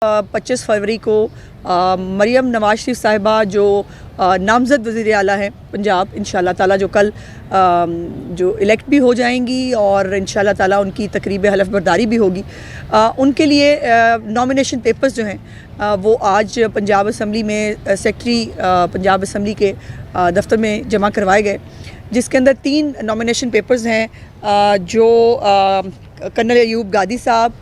25 फरवरी को मरियम नवाज शरीफ साहिबा जो नामज़द वज़ीर आला हैं पंजाब, इंशाल्लाह ताला जो कल जो इलेक्ट भी हो जाएंगी और इंशाल्लाह ताला उनकी तकरीब हलफ बरदारी भी होगी। उनके लिए नॉमिनेशन पेपर्स जो हैं वो आज पंजाब असम्बली में सेक्रेटरी पंजाब असम्बली के दफ्तर में जमा करवाए गए, जिसके अंदर 3 नॉमिनेशन पेपर्स हैं जो कर्नल अयूब गादी साहब,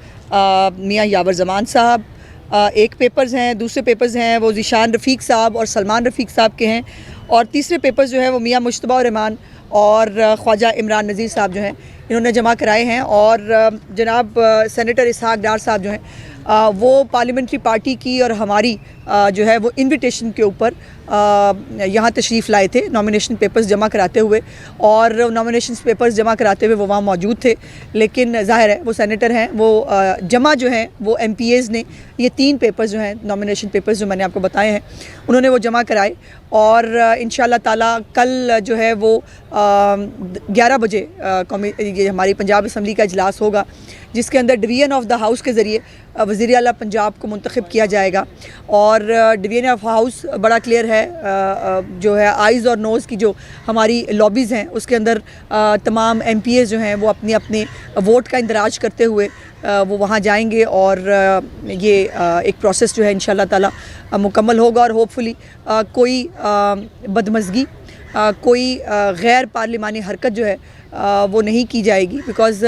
मियाँ यावर ज़मान साहब, एक पेपर्स हैं, दूसरे पेपर्स हैं वो ज़ीशान रफ़ीक साहब और सलमान रफ़ीक साहब के हैं, और तीसरे पेपर्स जो है वो मियाँ मुश्तबा रहमान और ख्वाजा इमरान नज़ीर साहब जो हैं इन्होंने जमा कराए हैं। और जनाब सेनेटर इसहाक डार साहब जो हैं वो पार्लियामेंट्री पार्टी की और हमारी जो है वो इन्विटेशन के ऊपर यहाँ तशरीफ़ लाए थे नॉमिनेशन पेपर्स जमा कराते हुए, और नॉमिनेशन पेपर्स जमा कराते हुए वो वहाँ मौजूद थे। लेकिन ज़ाहिर है वो सेनेटर हैं, वो जमा जो हैं वो MPAs ने ये 3 पेपर्स जो हैं नॉमिनेशन पेपर्स जो मैंने आपको बताए हैं उन्होंने वो जमा कराए, और इंशाल्लाह ताला कल जो है वो 11 बजे ये हमारी पंजाब असम्बली का इजलास होगा, जिसके अंदर डिवीज़न ऑफ द हाउस के ज़रिए वज़ीर आला पंजाब को मुंतखब किया जाएगा। और डिवीज़न ऑफ हाउस बड़ा क्लियर है, जो है आइज़ और नोज़ की जो हमारी लॉबीज़ हैं उसके अंदर तमाम MPAs जो हैं वो अपने अपने वोट का इंदराज करते हुए वो वहाँ जाएंगे, और ये एक प्रोसेस जो है इंशाल्लाह ताला मुकम्मल होगा, और होपफुली कोई बदमज़गी, कोई गैर पार्लिमानी हरकत जो है वो नहीं की जाएगी, बिकॉज़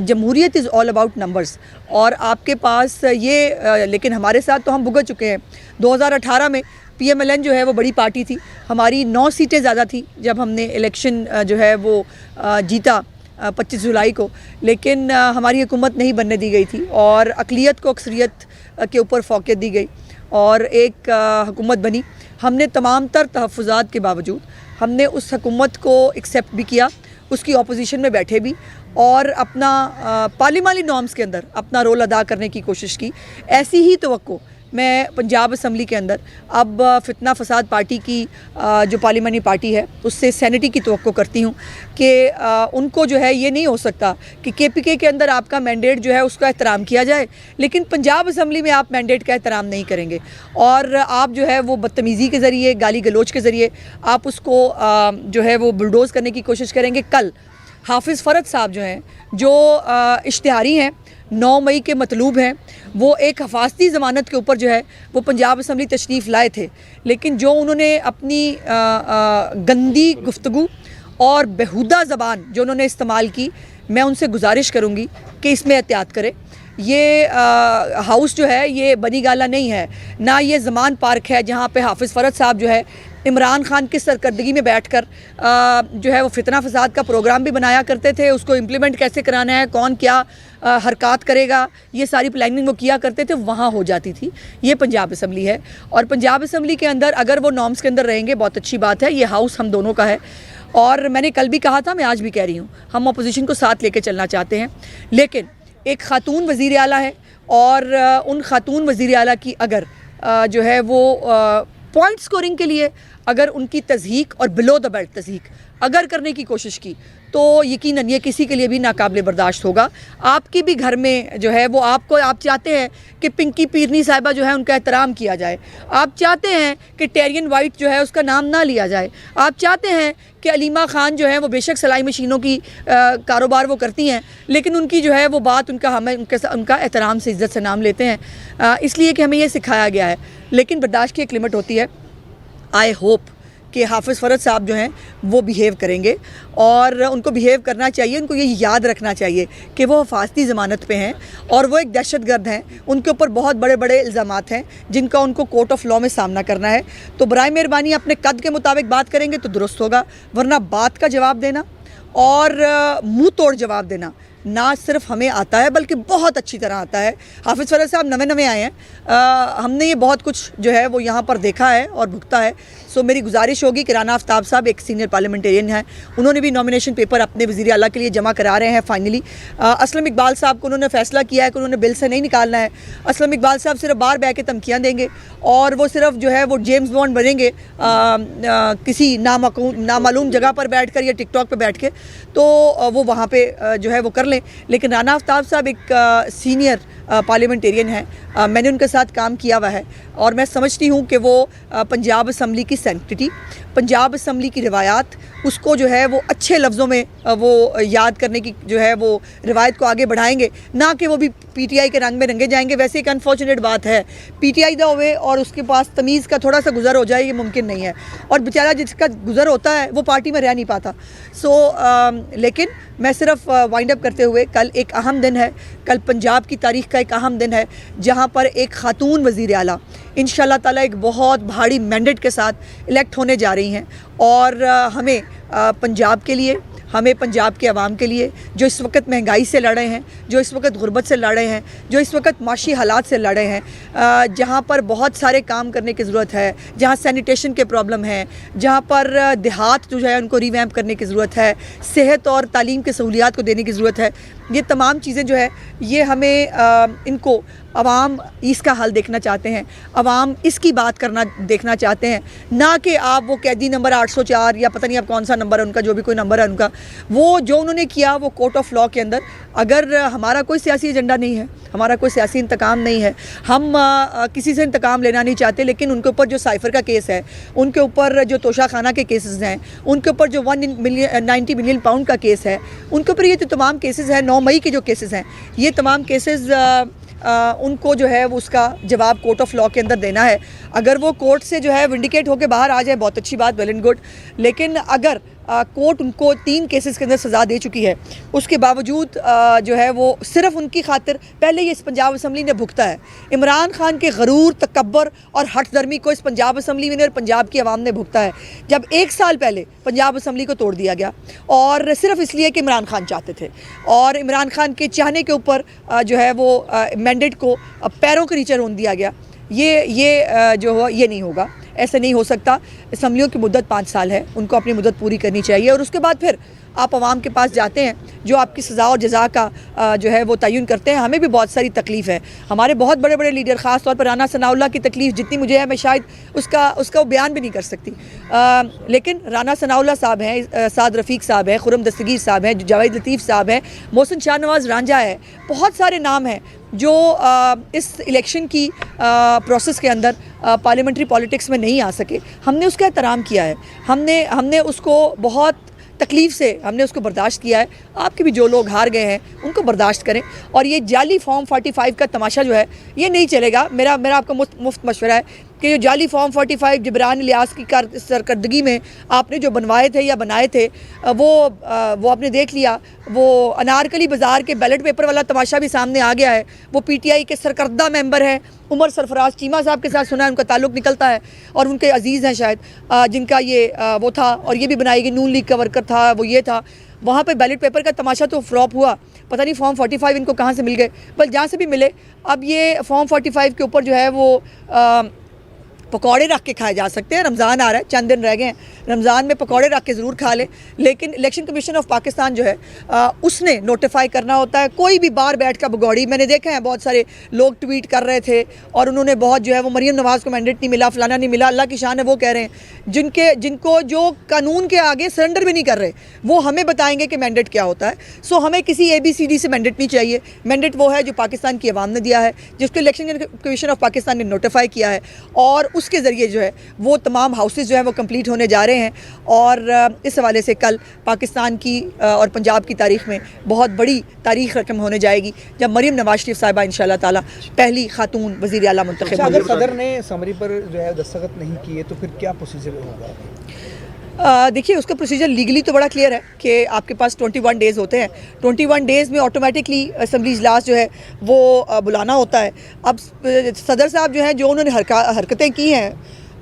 जमहूरियत इज़ ऑल अबाउट नंबर्स। और आपके पास ये लेकिन हमारे साथ तो हम भुगत चुके हैं। 2018 में PMLN जो है वो बड़ी पार्टी थी, हमारी 9 सीटें ज़्यादा थी जब हमने इलेक्शन जो है वो जीता 25 जुलाई को, लेकिन हमारी हुकूमत नहीं बनने दी गई थी और अक़लियत को अक्सरियत के ऊपर फ़ौक़ियत दी गई और एक हुकूमत बनी। हमने तमाम तर तहफ़्फ़ुज़ात के बावजूद हमने उस हुकूमत को एक्सेप्ट भी किया, उसकी अपोजिशन में बैठे भी, और अपना पार्लिमानी नॉर्म्स के अंदर अपना रोल अदा करने की कोशिश की। ऐसी ही तवक्को मैं पंजाब असम्बली के अंदर अब फितना फसाद पार्टी की जो पार्लिमानी पार्टी है उससे सैनिटी की तवक्को करती हूँ कि उनको जो है ये नहीं हो सकता कि KPK के अंदर आपका मैंडेट जो है उसका एहतराम किया जाए, लेकिन पंजाब असम्बली में आप मैंडेट का एहतराम नहीं करेंगे और आप जो है वो बदतमीज़ी के ज़रिए, गाली गलोच के ज़रिए आप उसको जो है वो बुलडोज़ करने की कोशिश करेंगे। कल हाफिज़ फ़रद साहब जो हैं, जो इश्तिहारी हैं, 9 मई के मतलूब हैं, वो एक हफाजती ज़मानत के ऊपर जो है वो पंजाब असम्बली तशरीफ़ लाए थे, लेकिन जो उन्होंने अपनी गंदी गुफ्तगू और बेहुदा ज़बान जो उन्होंने इस्तेमाल की, मैं उनसे गुजारिश करूँगी कि इसमें एहतियात करें। ये हाउस जो है ये बनी गाला नहीं है, ना ये ज़मान पार्क है जहाँ पे हाफिज़ फ़रद साहब जो है इमरान खान की सरकर्दगी में बैठकर जो है वो फितना फसाद का प्रोग्राम भी बनाया करते थे। उसको इम्प्लीमेंट कैसे कराना है, कौन क्या हरकत करेगा, ये सारी प्लानिंग वो किया करते थे, वहाँ हो जाती थी। ये पंजाब असम्बली है और पंजाब असम्बली के अंदर अगर वो नॉर्म्स के अंदर रहेंगे बहुत अच्छी बात है। ये हाउस हम दोनों का है और मैंने कल भी कहा था, मैं आज भी कह रही हूँ, हम अपोजिशन को साथ लेके चलना चाहते हैं, लेकिन एक ख़ातून वज़ीर आला है और उन ख़ातून वज़ीर आला की अगर जो है वो पॉइंट स्कोरिंग के लिए अगर उनकी तज़हीक और बिलो द बेल्ट तज़हीक अगर करने की कोशिश की तो यकीनन ये किसी के लिए भी नाकाबिले बर्दाश्त होगा। आपकी भी घर में जो है वो आप चाहते हैं कि पिंकी पीरनी साहिबा जो है उनका एहतराम किया जाए, आप चाहते हैं कि टेरियन वाइट जो है उसका नाम ना लिया जाए, आप चाहते हैं कि अलीमा ख़ान जो है वो बेशक सिलाई मशीनों की कारोबार वो करती हैं, लेकिन उनकी जो है वो बात हमें उनका एहतराम से इज़्ज़त से नाम लेते हैं, इसलिए कि हमें ये सिखाया गया है। लेकिन बर्दाश्त की एक लिमिट होती है। आई होप कि हाफिज़ फ़रद साहब जो हैं वो बिहेव करेंगे और उनको बिहेव करना चाहिए। उनको ये याद रखना चाहिए कि वो हिफाजती ज़मानत पे हैं और वो एक दहशतगर्द हैं, उनके ऊपर बहुत बड़े बड़े इल्ज़ामात हैं जिनका उनको कोर्ट ऑफ लॉ में सामना करना है। तो बराए मेहरबानी अपने कद के मुताबिक बात करेंगे तो दुरुस्त होगा, वरना बात का जवाब देना और मुँह तोड़ जवाब देना ना सिर्फ हमें आता है बल्कि बहुत अच्छी तरह आता है। हाफिज़ फ़रद साहब नवे आए हैं, हमने ये बहुत कुछ जो है वो यहाँ पर देखा है और भुगता है। सो मेरी गुजारिश होगी कि राना आफ्ताब साहब एक सीनियर पार्लियामेंटेरियन हैं, उन्होंने भी नॉमिनेशन पेपर अपने वज़ीर आला के लिए जमा करा रहे हैं फाइनली। असलम इकबाल साहब को उन्होंने फ़ैसला किया है कि उन्होंने बिल से नहीं निकालना है। असलम इकबाल साहब सिर्फ बाहर बैठ के धमकियाँ देंगे और वो सिर्फ जो है वो जेम्स बॉन्ड बनेंगे किसी नामालूम जगह पर बैठ कर या टिकटॉक पर बैठ के, तो वो वहाँ पर जो है वो कर लें, लेकिन राना आफ्ताब साहब एक सीनियर पार्लियामेंटेरियन हैं। मैंने उनके साथ काम किया हुआ है और मैं समझती हूँ कि वो पंजाब असम्बली की सेंटिटी, पंजाब असम्बली की रिवायात, उसको जो है वो अच्छे लफ्ज़ों में वो याद करने की जो है वो रिवायत को आगे बढ़ाएंगे, ना कि वो भी पीटीआई के रंग में रंगे जाएंगे। वैसे एक अनफॉर्चुनेट बात है, पीटीआई दा हुए और उसके पास तमीज़ का थोड़ा सा गुज़र हो जाए, ये मुमकिन नहीं है, और बेचारा जिसका गुज़र होता है वो पार्टी में रह नहीं पाता। लेकिन मैं सिर्फ वाइंड अप करते हुए, कल एक अहम दिन है, कल पंजाब की तारीख़ का एक अहम दिन है, जहाँ पर एक खातून वज़ीर आला इंशाल्लाह ताला एक बहुत भारी मैंडेट के साथ इलेक्ट होने जा रही हैं। और हमें पंजाब के लिए, हमें पंजाब के अवाम के लिए, जो इस वक्त महंगाई से लड़ रहे हैं, जो इस वक्त गुर्बत से लड़ रहे हैं, जो इस वक्त माशी हालात से लड़ रहे हैं, जहाँ पर बहुत सारे काम करने की ज़रूरत है, जहाँ सैनिटेशन के प्रॉब्लम है, जहाँ पर देहात जो है उनको रिवैम्प करने की ज़रूरत है, सेहत और तालीम की सहूलियात को देने की ज़रूरत है, ये तमाम चीज़ें जो है ये हमें इनको अवाम इसका हल देखना चाहते हैं, अवाम इसकी बात करना देखना चाहते हैं, ना कि आप वो कैदी नंबर 804 या पता नहीं अब कौन सा नंबर है उनका, जो भी कोई नंबर है उनका, वो जो उन्होंने किया वो कोर्ट ऑफ लॉ के अंदर। अगर हमारा कोई सियासी एजेंडा नहीं है, हमारा कोई सियासी इंतकाम नहीं है, हम किसी से इंतकाम लेना नहीं चाहते, लेकिन उनके ऊपर जो साइफ़र का केस है, उनके ऊपर जो तोशाखाना के केसेस हैं, उनके ऊपर जो 90 मिलियन पाउंड का केस है, उनके ऊपर ये जो तमाम केसेस हैं, 9 मई के जो केसेस हैं, ये तमाम केसेस उनको जो है वो उसका जवाब कोर्ट ऑफ लॉ के अंदर देना है। अगर वो कोर्ट से जो है विंडिकेट होकर बाहर आ जाए, बहुत अच्छी बात, वेल एंड गुड। लेकिन अगर कोर्ट उनको 3 केसेस के अंदर सज़ा दे चुकी है, उसके बावजूद जो है वो सिर्फ उनकी खातिर पहले ही इस पंजाब असम्बली ने भुगता है। इमरान खान के गरूर, तकब्बर और हठ दर्मी को इस पंजाब असम्बली में और पंजाब की आवाम ने भुगता है। जब 1 साल पहले पंजाब असम्बली को तोड़ दिया गया, और सिर्फ इसलिए कि इमरान खान चाहते थे, और इमरान खान के चाहने के ऊपर जो है वो मैंडेट को पैरों के नीचे रोन दिया गया। ये जो हो ये नहीं होगा, ऐसे नहीं हो सकता। असम्बलियों की मुद्दत 5 साल है, उनको अपनी मुद्दत पूरी करनी चाहिए, और उसके बाद फिर आप आवाम के पास जाते हैं जो आपकी सज़ा और जज़ा का जो है वो तयन करते हैं। हमें भी बहुत सारी तकलीफ़ है, हमारे बहुत बड़े बड़े लीडर, ख़ास तौर पर राना सनाउल्लाह की तकलीफ़ जितनी मुझे है मैं शायद उसका बयान भी नहीं कर सकती। लेकिन राना सनाउल्लाह साहब हैं, साद रफ़ीक साहब हैं, खुरम दस्तगीर साहब हैं, जावेद लतीफ़ साहब हैं, मोहसिन शाहनवाज़ रांझा है, बहुत सारे नाम हैं जो इस इलेक्शन की प्रोसेस के अंदर पार्लियामेंट्री पॉलिटिक्स में नहीं आ सके। हमने उसका एहतराम किया है, हमने उसको बहुत तकलीफ़ से हमने उसको बर्दाश्त किया है। आपके भी जो लोग हार गए हैं उनको बर्दाश्त करें, और ये जाली फॉर्म 45 का तमाशा जो है ये नहीं चलेगा। मेरा आपको मुफ्त मशवरा है कि जो जाली फॉर्म 45 जबरान इलियास की सरकर्दगी में आपने जो बनवाए थे या बनाए थे, वो आपने देख लिया। वो अनारकली बाज़ार के बैलेट पेपर वाला तमाशा भी सामने आ गया है। वो पीटीआई के सरकर्दा मेंबर हैं, उमर सरफराज चीमा साहब के साथ सुना है उनका ताल्लुक़ निकलता है, और उनके अजीज़ हैं शायद, जिनका ये वो था, और ये भी बनाई गई, नून लीग का वर्कर था, वो ये था। वहाँ पे बैलेट पेपर का तमाशा तो फ्लॉप हुआ, पता नहीं फॉर्म 45 इनको कहाँ से मिल गए, बल जहाँ से भी मिले। अब ये फॉर्म 45 के ऊपर जो है वो पकौड़े रख के खाए जा सकते हैं। रमज़ान आ रहा है, चंद दिन रह गए हैं, रमज़ान में पकौड़े रख के ज़रूर खा लें, लेकिन इलेक्शन कमीशन ऑफ पाकिस्तान जो है उसने नोटिफाई करना होता है। कोई भी बाहर बैठ कर भगौड़ी, मैंने देखा है बहुत सारे लोग ट्वीट कर रहे थे, और उन्होंने बहुत जो है वो मरीम नवाज़ को मैंडेट नहीं मिला, फलाना नहीं मिला। अल्लाह की शान है, वो कह रहे हैं जिनको जो कानून के आगे सरेंडर भी नहीं कर रहे, वो हमें बताएंगे कि मैंडेट क्या होता है। सो हमें किसी ABCD से मैंडेट नहीं चाहिए। मैंडेट वो है जो पाकिस्तान की आवाम ने दिया है, जिसको इलेक्शन कमीशन ऑफ पाकिस्तान ने नोटिफाई किया है, और उसके ज़रिए जो है वो तमाम हाउसेस जो है वो कंप्लीट होने जा रहे हैं। और इस हवाले से कल पाकिस्तान की और पंजाब की तारीख़ में बहुत बड़ी तारीख़ रकम होने जाएगी, जब मरीम नवाज शरीफ साहिबा इंशाल्लाह ताला पहली खातून वज़ीर आला मुंतखब। अगर सदर ने समरी पर जो है दस्तखत नहीं किए तो फिर क्या प्रोसीजर होगा? देखिए, उसका प्रोसीजर लीगली तो बड़ा क्लियर है कि आपके पास 21 डेज़ होते हैं। 21 डेज़ में ऑटोमेटिकली असम्बली इजलास जो है वो बुलाना होता है। अब सदर साहब जो हैं, जो उन्होंने हरकतें की हैं,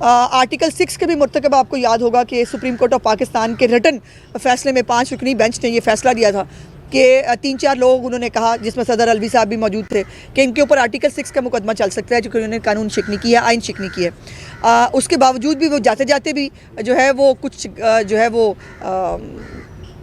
आर्टिकल 6 के भी मुर्तकब आपको याद होगा कि सुप्रीम कोर्ट ऑफ पाकिस्तान के रिटन फ़ैसले में 5 रुकनी बेंच ने ये फ़ैसला दिया था कि 3-4 लोग उन्होंने कहा, जिसमें सदर अलवी साहब भी मौजूद थे, कि इनके ऊपर आर्टिकल 6 का मुकदमा चल सकता है, क्योंकि उन्होंने कानून शिकनी की है, आइन शिकनी की है। उसके बावजूद भी वो जाते जाते भी जो है वो कुछ जो है वो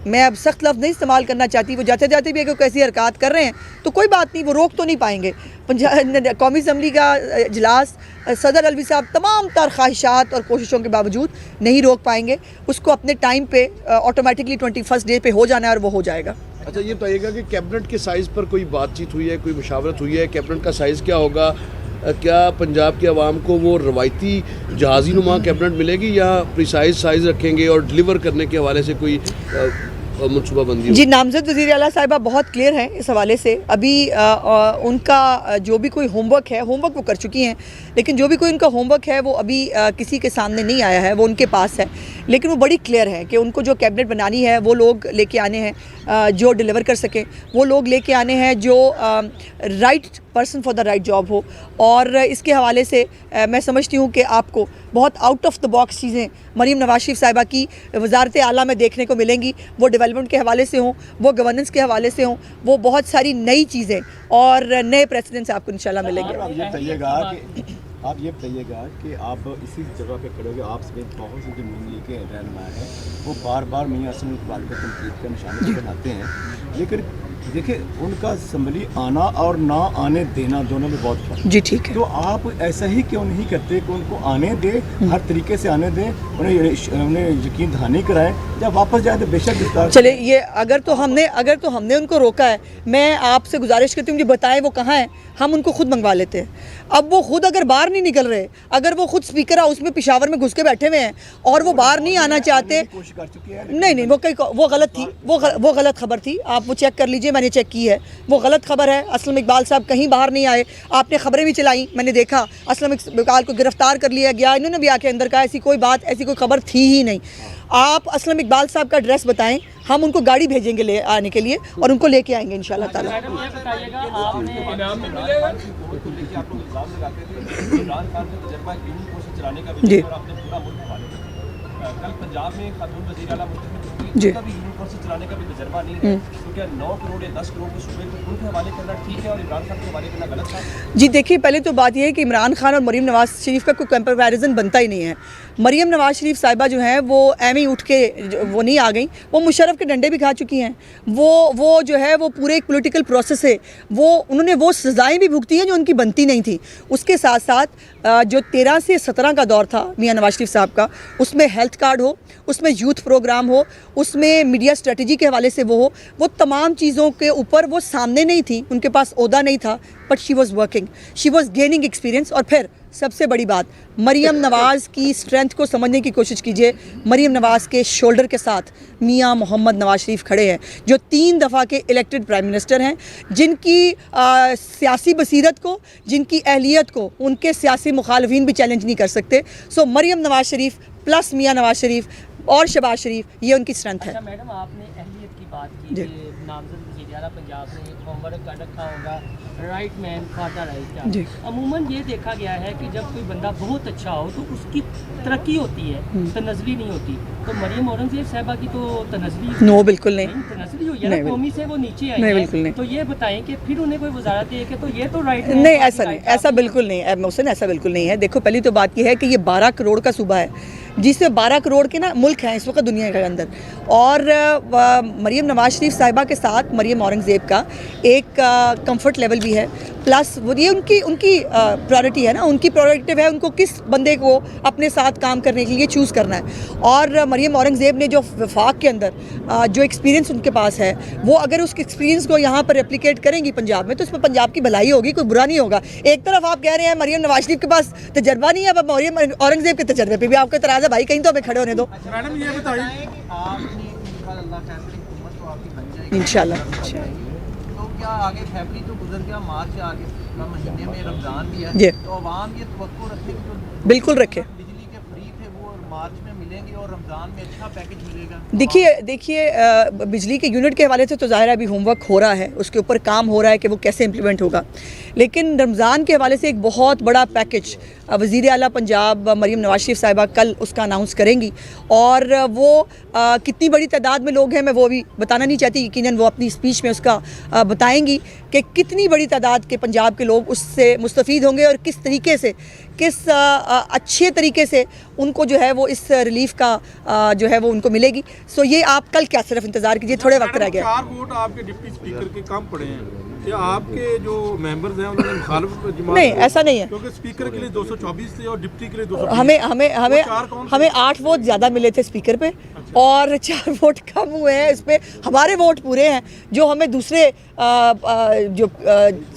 मैं अब सख्त लफ्ज़ नहीं इस्तेमाल करना चाहती, वो जाते जाते भी अगर कैसी हरकत कर रहे हैं तो कोई बात नहीं, वो रोक तो नहीं पाएंगे। कौमी असम्बली का इजलास सदर अलवी साहब तमाम तर ख्वाहिशात और कोशिशों के बावजूद नहीं रोक पाएंगे। उसको अपने टाइम पे ऑटोमेटिकली 21 डे पे हो जाना है, और वो हो जाएगा। अच्छा ये बताइएगा कि कैबिनेट के साइज़ पर कोई बातचीत हुई है, कोई मुशावरत हुई है? कैबिनेट का साइज़ क्या होगा? क्या पंजाब की आवाम को वो रवायती जहाज़ी नुमा कैबिनेट मिलेगी या प्रिसाइज साइज़ रखेंगे और डिलीवर करने के हवाले से कोई मनसूबाबंदी? जी, नामजद वज़ीर आला साहिबा बहुत क्लियर हैं इस हवाले से। अभी उनका जो भी कोई होमवर्क है, होमवर्क वो कर चुकी हैं, लेकिन जो भी कोई उनका होमवर्क है वो अभी किसी के सामने नहीं आया है, वो उनके पास है। लेकिन वो बड़ी क्लियर है कि उनको जो कैबिनेट बनानी है वो लोग लेके आने हैं जो डिलीवर कर सकें, वो लोग लेके आने हैं जो right person for the right job हो। और इसके हवाले से मैं समझती हूँ कि आपको बहुत आउट ऑफ द बॉक्स चीज़ें मरीम नवाज शरीफ साहिबा की वजारत आला में देखने को मिलेंगी। वो डेवलपमेंट के हवाले से हों, वो गवर्नेंस के हवाले से हों, वो बहुत सारी नई चीज़ें और नए प्रेसिडेंट्स आपको इंशाल्लाह मिलेंगे। आप ये बताइएगा कि आप इसी जगह पे खड़े हो, आप समेत बहुत से जो मिली के रहनुमा हैं वो बार बार मियां हसन इकबाल को तनकीद का निशाना बनाते हैं, लेकिन देखिए उनका असम्बली आना और ना आने देना दोनों में बहुत फर्क। जी ठीक है, तो आप ऐसा ही क्यों नहीं करते कि उनको आने दें, हर तरीके से आने दें, उन्हें यकीन दहानी कराएं, जब वापस जाए तो बेशक गिरफ्तार। चले ये अगर तो हमने उनको रोका है, मैं आपसे गुजारिश करती हूँ मुझे बताएं वो कहाँ है, हम उनको खुद मंगवा लेते हैं। अब वो खुद अगर बाहर नहीं निकल रहे, अगर वो खुद स्पीकर हाउस में पेशावर में घुस के बैठे हुए हैं और वो बाहर नहीं आना चाहते, कोशिश कर चुकी है, नहीं वो गलत थी, वो गलत खबर थी। आप वो चेक कर लीजिए, मैंने चेक की है, वो गलत खबर है। असलम इकबाल साहब कहीं बाहर नहीं आए, आपने खबरें भी चलाई, मैंने देखा असलम इकबाल को गिरफ्तार कर लिया गया, इन्होंने भी आके अंदर कहा ऐसी कोई बात, ऐसी कोई खबर थी ही नहीं। आप असलम इकबाल साहब का एड्रेस बताएं, हम उनको गाड़ी भेजेंगे ले आने के लिए और उनको लेके आएंगे इंशाल्लाह ताला। जी कल पंजाब में खातून वज़ीर आला जी का भी यूनिवर्सिटी चलाने का भी तजर्बा नहीं है, तो क्या 9 करोड़ या 10 करोड़ के सूबे को उनके हवाले करना ठीक है और इमरान खान के हवाले करना गलत था? जी देखिए, पहले तो बात यह है कि इमरान खान और मरीम नवाज शरीफ का कोई कंपैरिजन बनता ही नहीं है। मरीम नवाज शरीफ साहिबा जो हैं वो एम ही उठ के वो नहीं आ गई, वो मुशर्रफ के डंडे भी खा चुकी हैं। वो जो है वो पूरे एक पॉलिटिकल प्रोसेस है, वो उन्होंने वो सज़ाएँ भी भुगती हैं जो उनकी बनती नहीं थी। उसके साथ साथ जो 13 से 17 का दौर था मियां नवाज शरीफ साहब का, उसमें हेल्थ कार्ड हो, उसमें यूथ प्रोग्राम हो, उसमें मीडिया स्ट्रेटजी के हवाले से वो तमाम चीज़ों के ऊपर वो सामने नहीं थी, उनके पास ओहदा नहीं था, but she was working, she was gaining experience. और फिर सबसे बड़ी बात, मरीम नवाज़ की स्ट्रेंथ को समझने की कोशिश कीजिए। मरीम नवाज़ के शोल्डर के साथ मियां मोहम्मद नवाज शरीफ खड़े हैं, जो 3 दफ़ा के इलेक्टेड प्राइम मिनिस्टर हैं, जिनकी सियासी बसीरत को, जिनकी अहलियत को उनके सियासी मुखालफिन भी चैलेंज नहीं कर सकते। सो मरीम नवाज शरीफ प्लस मियां नवाज शरीफ और शहबाज शरीफ, ये उनकी स्ट्रेंथ है। अच्छा मैडम, आपने अहलियत की बात की कि नामजद वज़ीर आला पंजाब ने एक होमवर्क कर रखा होगा, right man for the right job. अमूमन ये देखा गया है कि जब कोई बंदा बहुत अच्छा हो तो उसकी तरक्की होती है, तनज़ली नहीं होती। तो मरीम औरंगज़ेब साहिबा की तो तनज़ली नो बिल्कुल नहीं, तनज़ली हुई है ना, कौमी से वो नीचे आई है, बिल्कुल नहीं। तो ये बताएं कि फिर उन्हें कोई वजारत दे के तो ये तो राइट नहीं, ऐसा नहीं, ऐसा बिल्कुल नहीं है मोहसिन, ऐसा बिल्कुल नहीं है। देखो, पहली तो बात यह है कि ये 12 करोड़ का सूबा है, जिससे 12 करोड़ के ना मुल्क हैं इस वक्त दुनिया के अंदर। और मरीम नवाज शरीफ साहिबा के साथ मरीम औरंगज़ेब का एक कंफर्ट लेवल भी है, प्लस वो ये उनकी प्रायोरिटी है ना, उनकी प्रोडक्टिव है, उनको किस बंदे को अपने साथ काम करने के लिए चूज़ करना है। और मरीम औरंगज़ेब ने जो वफाक के अंदर जो एक्सपीरियंस उनके पास है, वो अगर उस एक्सपीरियंस को यहाँ पर रेप्लिकेट करेंगी पंजाब में, तो इसमें पंजाब की भलाई होगी, कोई बुरा नहीं होगा। एक तरफ आप कह रहे हैं मरीम नवाज शरीफ के पास तजर्बा नहीं है, अब मरीम औरंगज़ेब के तजर्बे पर भी आपका इतराज़ है, भाई कहीं तो हमें खड़े होने दो। मैडम ये बताइए, इंशाल्लाह तो क्या आगे फैमिली तो गुजर गया, मार्च आगे महीने में रमज़ान भी है, तो अवाम ये तवक्को रखे कि जो बिल्कुल रखे बिजली के फ्री थे वो मार्च में मिलेंगे और रमज़ान में अच्छा पैकेज मिलेगा। देखिए बिजली के यूनिट के हवाले से तो ज़ाहिर है अभी होमवर्क हो रहा है, उसके ऊपर काम हो रहा है कि वो कैसे इम्प्लीमेंट होगा। लेकिन रमज़ान के हवाले से एक बहुत बड़ा पैकेज वज़ीर आला पंजाब मरीम नवाज शरीफ साहिबा कल उसका अनाउंस करेंगी। और वो कितनी बड़ी तादाद में लोग हैं मैं वो भी बताना नहीं चाहती, यकीनन वो अपनी स्पीच में उसका बताएंगी कि कितनी बड़ी तादाद के पंजाब के लोग उससे मुस्तफ़ीद होंगे और किस तरीके से, किस अच्छे तरीके से उनको जो है वो इस रिलीफ का जो है वो उनको मिलेगी। सो ये आप कल क्या सिर्फ इंतज़ार कीजिए, थोड़े वक्त रह गया। 4 वोट आपके डिप्टी स्पीकर के कम पड़े हैं, क्या आपके जो मेंबर्स हैं उन्होंने मुखालिफ जमात नहीं, ऐसा नहीं है। क्योंकि स्पीकर के लिए 224 थे और डिप्टी के लिए 220 हमें हमें हमें चार कौन थे? हमें 8 वोट ज़्यादा मिले थे स्पीकर पे और 4 वोट कम हुए हैं इस पे। हमारे वोट पूरे हैं। जो हमें दूसरे जो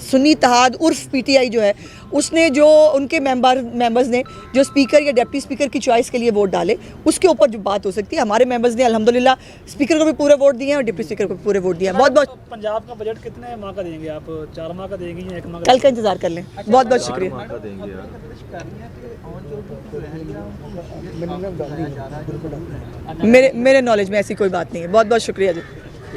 सुन्नी इत्तेहाद उर्फ पीटीआई जो है उसने जो उनके मेंबर्स ने जो स्पीकर या डिप्टी स्पीकर की चॉइस के लिए वोट डाले उसके ऊपर जो बात हो सकती है। हमारे मेंबर्स ने अल्हम्दुलिल्लाह स्पीकर को भी पूरे वोट दिए हैं और डिप्टी स्पीकर को भी पूरे वोट दिए हैं। बहुत बहुत पंजाब का बजट कितने माह का देंगे आप? 4 माह का देंगे या 1 माह का? कल का इंतजार कर लें। बहुत बहुत शुक्रिया। मेरे नॉलेज में ऐसी कोई बात नहीं है। बहुत बहुत शुक्रिया जी।